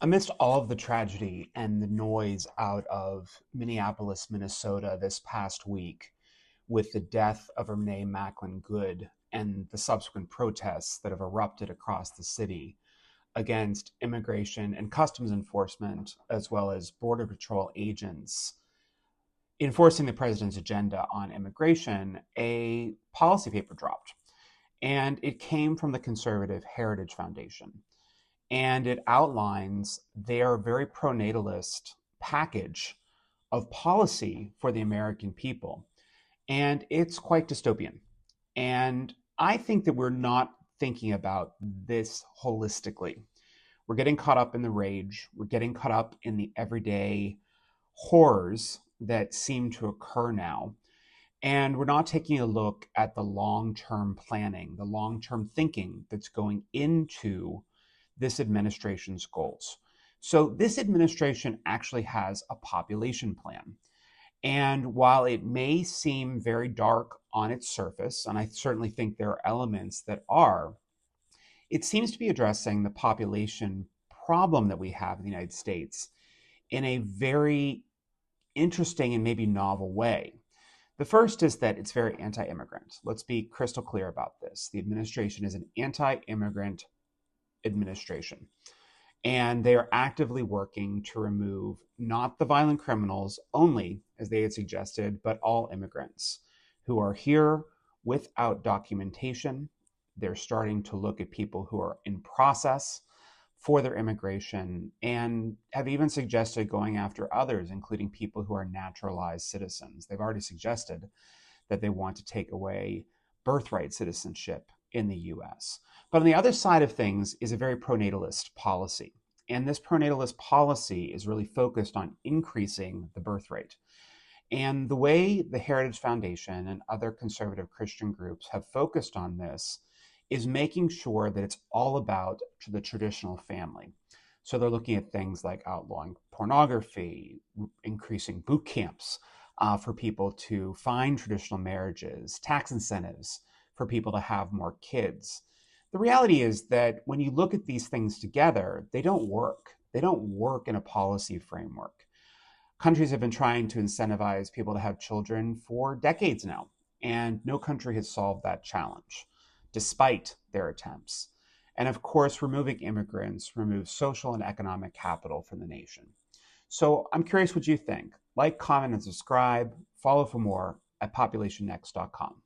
Amidst all of the tragedy and the noise out of Minneapolis, Minnesota this past week, with the death of Renee Macklin Good and the subsequent protests that have erupted across the city against immigration and customs enforcement, as well as Border Patrol agents enforcing the president's agenda on immigration, a policy paper dropped. And it came from the Conservative Heritage Foundation, and it outlines their very pro-natalist package of policy for the American people. And it's quite dystopian. And I think that we're not thinking about this holistically. We're getting caught up in the rage, we're getting caught up in the everyday horrors that seem to occur now. And we're not taking a look at the long term planning, the long term thinking that's going into this administration's goals. So, this administration actually has a population plan. And while it may seem very dark on its surface, and I certainly think there are elements that are, it seems to be addressing the population problem that we have in the United States in a very interesting and maybe novel way. The first is that it's very anti immigrant. Let's be crystal clear about this. The administration is an anti immigrant administration, and they are actively working to remove not the violent criminals only, as they had suggested, but all immigrants who are here without documentation. They're starting to look at people who are in process for their immigration and have even suggested going after others, including people who are naturalized citizens. They've already suggested that they want to take away birthright citizenship in the US. But on the other side of things is a very pro-natalist policy. And this pro-natalist policy is really focused on increasing the birth rate. And the way the Heritage Foundation and other conservative Christian groups have focused on this is making sure that it's all about the traditional family. So they're looking at things like outlawing pornography, increasing boot camps for people to find traditional marriages, tax incentives for people to have more kids. The reality is that when you look at these things together, they don't work. They don't work in a policy framework. Countries have been trying to incentivize people to have children for decades now, and no country has solved that challenge, despite their attempts. And of course, removing immigrants removes social and economic capital from the nation. So I'm curious what you think. Like, comment, and subscribe. Follow for more at populationnext.com.